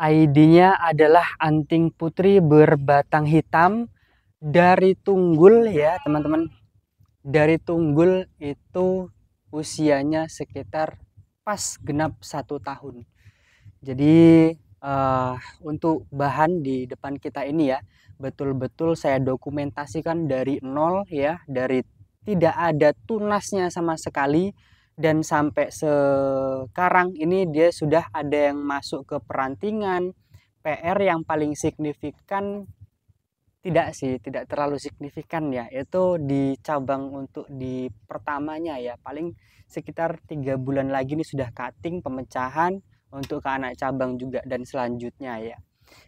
ID-nya adalah anting putri berbatang hitam dari Tunggul ya teman-teman. Dari Tunggul itu usianya sekitar pas genap 1 tahun. Jadi untuk bahan di depan kita ini ya, betul-betul saya dokumentasikan dari nol ya, dari tidak ada tunasnya sama sekali, dan sampai sekarang ini dia sudah ada yang masuk ke perantingan. PR yang paling signifikan tidak sih, tidak terlalu signifikan ya. Itu di cabang untuk di pertamanya ya. Paling sekitar 3 bulan lagi nih sudah cutting pemecahan untuk ke anak cabang juga dan selanjutnya ya.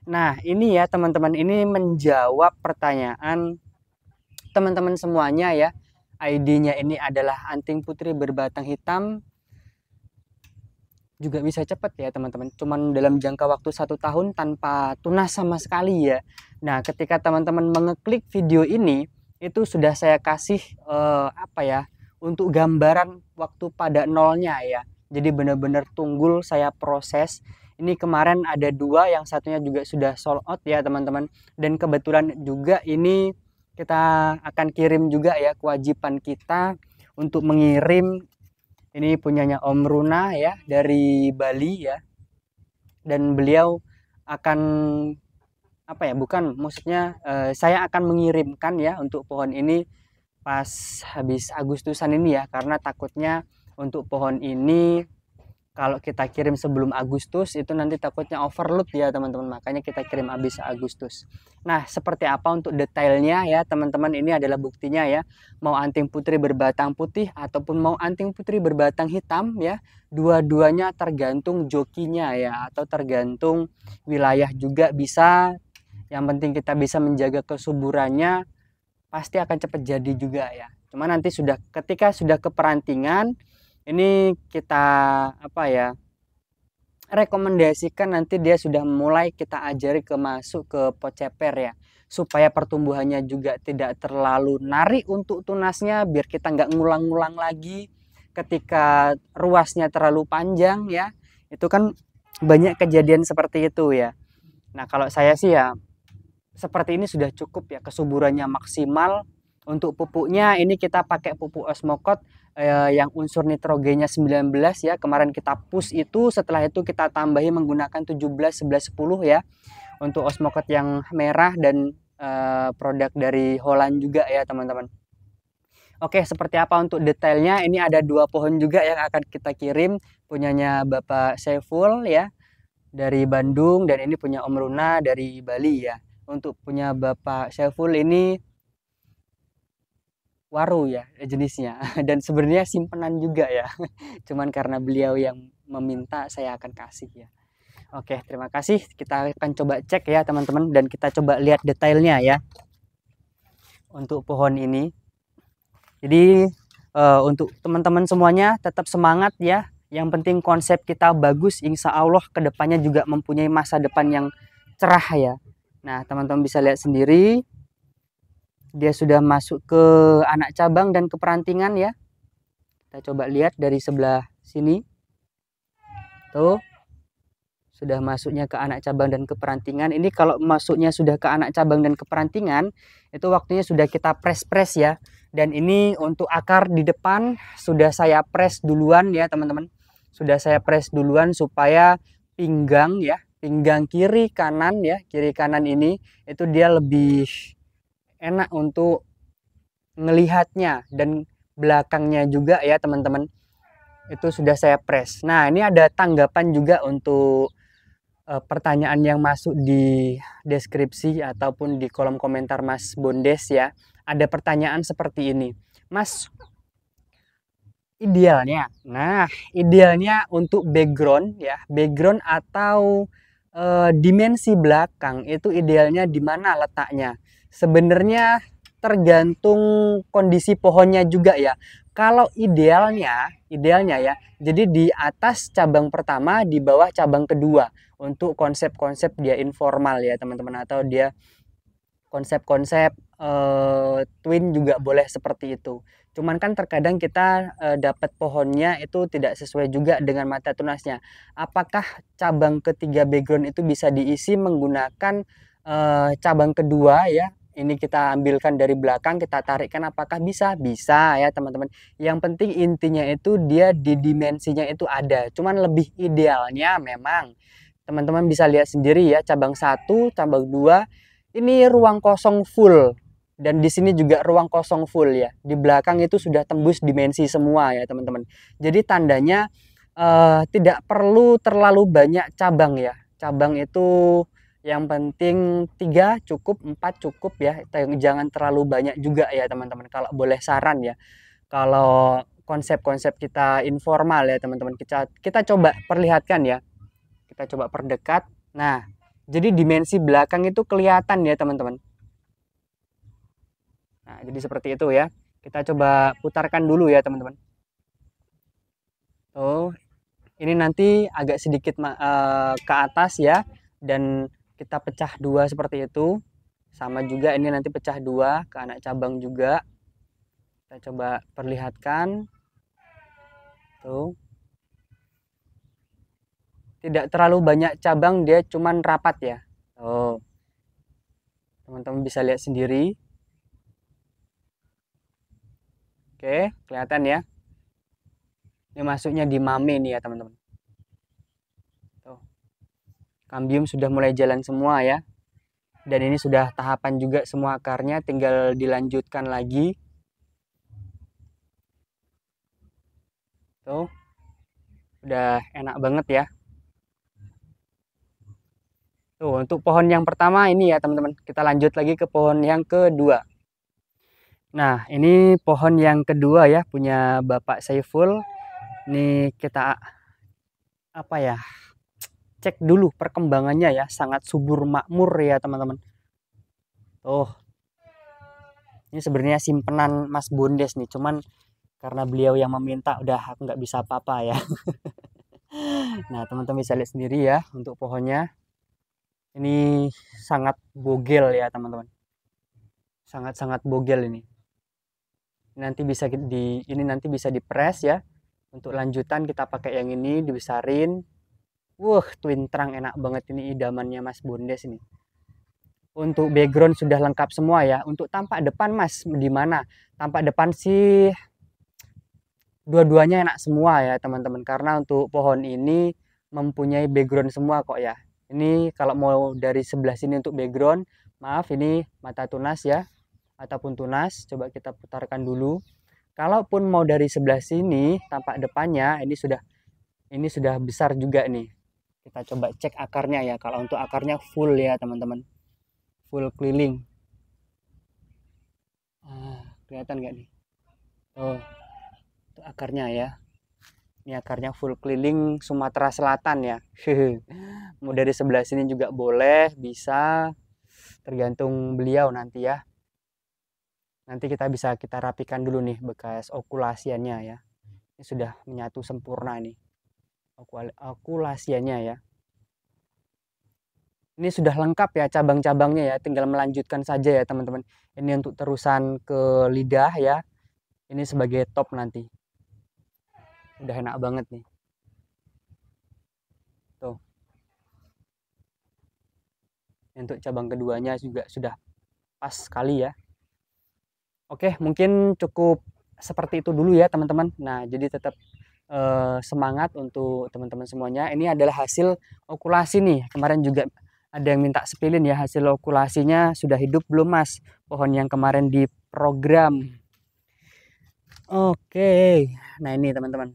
Nah, ini ya teman-teman, ini menjawab pertanyaan teman-teman semuanya ya. ID-nya ini adalah anting putri berbatang hitam, juga bisa cepat ya teman-teman, cuman dalam jangka waktu 1 tahun tanpa tunas sama sekali ya. Nah, ketika teman-teman mengeklik video ini, itu sudah saya kasih apa ya, untuk gambaran waktu pada nolnya ya. Jadi benar-benar Tunggul saya proses. Ini kemarin ada 2, yang satunya juga sudah sold out ya teman-teman. Dan kebetulan juga ini kita akan kirim juga ya, kewajiban kita untuk mengirim. Ini punyanya Om Runa ya, dari Bali ya. Dan beliau akan apa ya, bukan maksudnya saya akan mengirimkan ya untuk pohon ini pas habis Agustusan ini ya, karena takutnya untuk pohon ini kalau kita kirim sebelum Agustus itu nanti takutnya overload ya teman-teman, makanya kita kirim habis Agustus. Nah, seperti apa untuk detailnya ya teman-teman, ini adalah buktinya ya. Mau anting putri berbatang putih ataupun mau anting putri berbatang hitam ya, dua-duanya tergantung jokinya ya, atau tergantung wilayah juga bisa. Yang penting kita bisa menjaga kesuburannya, pasti akan cepat jadi juga ya. Cuma nanti sudah ketika sudah keperantingan, ini kita apa ya, rekomendasikan nanti dia sudah mulai kita ajari ke masuk ke pot ceper ya, supaya pertumbuhannya juga tidak terlalu narik untuk tunasnya, biar kita nggak ngulang-ngulang lagi ketika ruasnya terlalu panjang ya. Itu kan banyak kejadian seperti itu ya. Nah, kalau saya sih ya seperti ini sudah cukup ya, kesuburannya maksimal. Untuk pupuknya ini kita pakai pupuk Osmokot yang unsur nitrogennya 19 ya. Kemarin kita push itu, setelah itu kita tambahi menggunakan 17 11 10 ya. Untuk Osmokot yang merah dan produk dari Holland juga ya, teman-teman. Oke, seperti apa untuk detailnya? Ini ada 2 pohon juga yang akan kita kirim, punyanya Bapak Saiful ya dari Bandung, dan ini punya Om Runa dari Bali ya. Untuk punya Bapak Saiful ini waru ya jenisnya, dan sebenarnya simpenan juga ya. Cuman karena beliau yang meminta, saya akan kasih ya. Oke, terima kasih. Kita akan coba cek ya teman-teman, dan kita coba lihat detailnya ya untuk pohon ini. Jadi untuk teman-teman semuanya tetap semangat ya. Yang penting konsep kita bagus, insya Allah kedepannya juga mempunyai masa depan yang cerah ya. Nah, teman-teman bisa lihat sendiri, dia sudah masuk ke anak cabang dan ke perantingan ya. Kita coba lihat dari sebelah sini. Tuh, sudah masuknya ke anak cabang dan ke perantingan. Ini kalau masuknya sudah ke anak cabang dan ke perantingan, itu waktunya sudah kita press-press ya. Dan ini untuk akar di depan sudah saya press duluan ya teman-teman. Sudah saya press duluan supaya pinggang ya, pinggang kiri kanan ya, kiri kanan ini itu dia lebih enak untuk ngelihatnya, dan belakangnya juga ya teman-teman. Itu sudah saya press. Nah, ini ada tanggapan juga untuk pertanyaan yang masuk di deskripsi ataupun di kolom komentar Mas Bondes ya. Ada pertanyaan seperti ini, Mas, idealnya, nah idealnya untuk background ya, background atau dimensi belakang itu idealnya di mana letaknya? Sebenarnya tergantung kondisi pohonnya juga ya. Kalau idealnya ya, jadi di atas cabang pertama, di bawah cabang kedua, untuk konsep-konsep dia informal ya teman-teman, atau dia konsep-konsep twin juga boleh seperti itu. Cuman kan terkadang kita dapat pohonnya itu tidak sesuai juga dengan mata tunasnya. Apakah cabang ketiga background itu bisa diisi menggunakan cabang kedua ya? Ini kita ambilkan dari belakang, kita tarikkan, apakah bisa? Bisa ya teman-teman. Yang penting intinya itu dia di dimensinya itu ada. Cuman lebih idealnya memang teman-teman bisa lihat sendiri ya, cabang 1, cabang 2 ini ruang kosong full. Dan di sini juga ruang kosong full ya. Di belakang itu sudah tembus dimensi semua ya teman-teman. Jadi tandanya tidak perlu terlalu banyak cabang ya. Cabang itu yang penting 3 cukup, 4 cukup ya. Jangan terlalu banyak juga ya teman-teman. Kalau boleh saran ya. Kalau konsep-konsep kita informal ya teman-teman. Kita coba perlihatkan ya. Kita coba perdekat. Nah, jadi dimensi belakang itu kelihatan ya teman-teman. Nah, jadi seperti itu ya. Kita coba putarkan dulu ya teman-teman. Tuh, ini nanti agak sedikit ke atas ya. Dan kita pecah dua seperti itu. Sama juga ini nanti pecah dua ke anak cabang juga. Kita coba perlihatkan. Tuh. Tidak terlalu banyak cabang, dia cuman rapat ya. Tuh. Teman-teman bisa lihat sendiri. Oke, kelihatan ya. Ini masuknya di mame nih ya teman-teman. Tuh. Kambium sudah mulai jalan semua ya. Dan ini sudah tahapan juga semua akarnya, tinggal dilanjutkan lagi. Tuh. Udah enak banget ya. Tuh, untuk pohon yang pertama ini ya teman-teman. Kita lanjut lagi ke pohon yang kedua. Nah, ini pohon yang kedua ya, punya Bapak Saiful. Ini kita apa ya? Cek dulu perkembangannya ya, sangat subur makmur ya teman-teman. Tuh. Ini sebenarnya simpenan Mas Bondes nih, cuman karena beliau yang meminta udah aku nggak bisa apa-apa ya. Nah, teman-teman bisa lihat sendiri ya untuk pohonnya. Ini sangat bogel ya teman-teman. Sangat-sangat bogel ini. Ini nanti bisa dipres ya. Untuk lanjutan kita pakai yang ini dibesarin. Wah, twin trunk enak banget ini, idamannya Mas Bondes ini. Untuk background sudah lengkap semua ya. Untuk tampak depan Mas di mana? Tampak depan sih dua-duanya enak semua ya teman-teman, karena untuk pohon ini mempunyai background semua kok ya. Ini kalau mau dari sebelah sini untuk background, maaf ini mata tunas ya, ataupun tunas. Coba kita putarkan dulu. Kalaupun mau dari sebelah sini tampak depannya ini sudah besar juga nih. Kita coba cek akarnya ya. Kalau untuk akarnya full ya teman-teman, full keliling. Kelihatan nggak nih? Oh, itu akarnya ya. Ini akarnya full keliling Sumatera Selatan ya. Mau dari sebelah sini juga boleh, bisa. Tergantung beliau nanti ya. Nanti kita rapikan dulu nih bekas okulasiannya ya. Ini sudah menyatu sempurna nih. Okulasiannya ya. Ini sudah lengkap ya cabang-cabangnya ya. Tinggal melanjutkan saja ya teman-teman. Ini untuk terusan ke lidah ya. Ini sebagai top nanti. Udah enak banget nih. Tuh. Untuk cabang keduanya juga sudah pas sekali ya. Oke, mungkin cukup seperti itu dulu ya teman-teman. Nah, jadi tetap semangat untuk teman-teman semuanya. Ini adalah hasil okulasi nih. Kemarin juga ada yang minta sepilin ya, hasil okulasinya sudah hidup belum Mas? Pohon yang kemarin di program. Oke. Nah, ini teman-teman.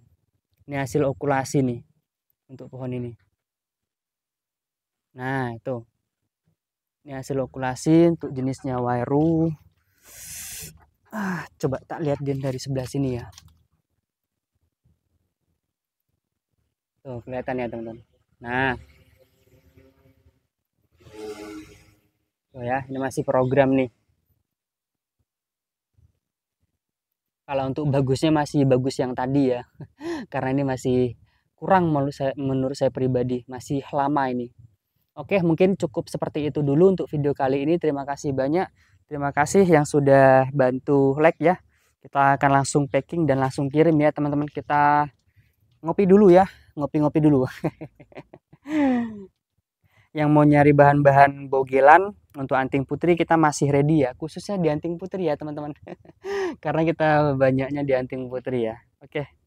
Ini hasil okulasi nih untuk pohon ini. Nah, itu. Ini hasil okulasi untuk jenisnya Wairu. Coba tak lihat dari sebelah sini ya. Tuh, kelihatan ya teman-teman. Nah. Tuh ya, ini masih program nih. Kalau untuk bagusnya masih bagus yang tadi ya. Karena ini masih kurang menurut saya pribadi. Masih lama ini. Oke, mungkin cukup seperti itu dulu untuk video kali ini. Terima kasih banyak Terima kasih yang sudah bantu like ya. Kita akan langsung packing dan langsung kirim ya teman-teman. Kita ngopi dulu ya, ngopi-ngopi dulu. Yang mau nyari bahan-bahan bogelan untuk anting putri kita masih ready ya, khususnya di anting putri ya teman-teman. Karena kita banyaknya di anting putri ya. Oke.